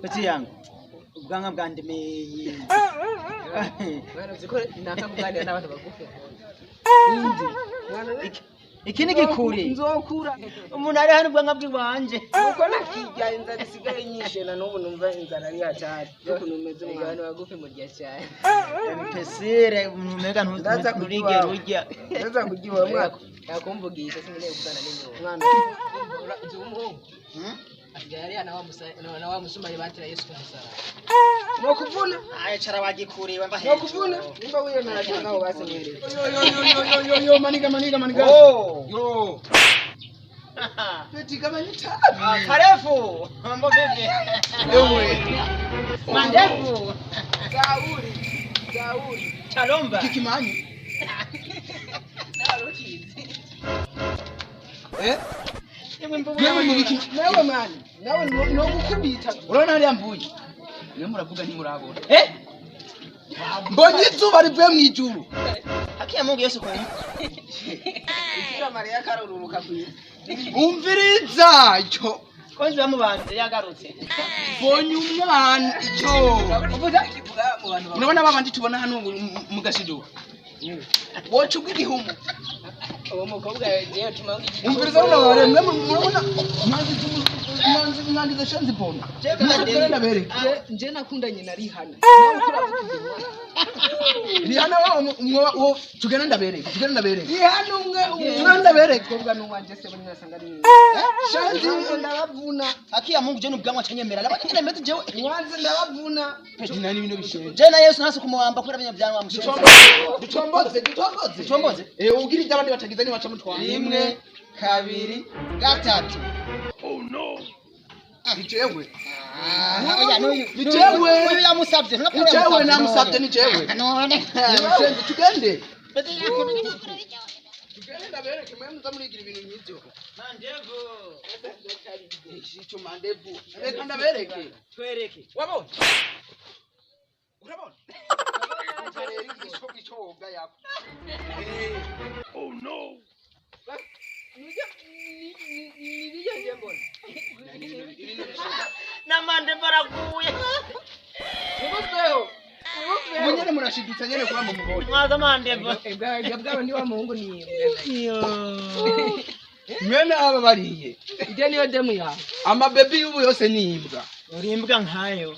Peti yangu. Ubwanga bwandemeye. Mwana uziko naka kuganira n'abantu bagufi. Iki ni gikuri. Nzokura. Umuntu ari hano ubwanga bw'iwanje. Uko nakijya inzara isigaye nyishe na n'ubu numva inzara ari hatari. Uko numeze umwana bagufi mu gihe cyane. Pesire umega nturige rujya. Ndaza kugiwa mwaka. Yakumvugisha singiye kugana n'inyo. Mwana. Umuhungu. Asigaye ari na wa musumari batira Yesu kumusara. No kuvuna. Cara bagikuriwe mba heje. No kuvuna. Nimba wiyemera cyo naho basenyereye. Yo maniga. Yo. Peti kama nita. Karefu. Mambo vipi? Ewe. Mandefu. Gauri. Chalomba. Kikimanyi. Yewe mubiki. Nawe mani. Nawe no gukubita. Urabona hali ambuye. Niyo muravuga ntimurabona. Mbonye izuba rivuye mu ijuru. Hakiya Mungu Yesu kwa. Ikira Maria karuruka kwiye. Umviriza cyo. Konzi bamubanze yagarutse. Mbonye umwana cyo. Unabona babandi tubona hano mu gashido. Wocu bw'igihumu. Uwo mukobwa yagiye tuma umviriza unabare murabona mwanzi zashanze bona. Nje nakundanye na Rihana. Nawe kuravuga. Rihana wo tugenda ndabereka. Rihana umwe ndabereka kobwa n'uwanje se bonyine asanga ari. Shanzi ndabavuna. Hakiya Mungu je n'ubwanwa cyanyemera. Labakire meze jewe. Mwanzi ndabavuna. Peti nani bino bishe. Je na Yesu nasi kumuwamba kuri abanyabyanwa mushe. Dutomboze. Ubwira iby'abandi batagize ni baca mutwara. 1 2 3. Oh no. Nijewe. Nijewe yamusabye. Nijewe namusabye nijewe. None. Tugende. Tugende ndabereke mwe muzamurigira ibintu nk'ibyo. Mandevu. Icyo mandevu. Reka ndabereke. Twereke. Wabonye? Urabona? Oh no. Na mande baraguye. Munyene murashidutsa nyene kwa mumugore. Mwaza mande bwa ndi wa muhungu ni mwene aba bariye. Ije niyo demu ya. Ama baby yubu yose ni imbwa. Uri imbwa nkayo.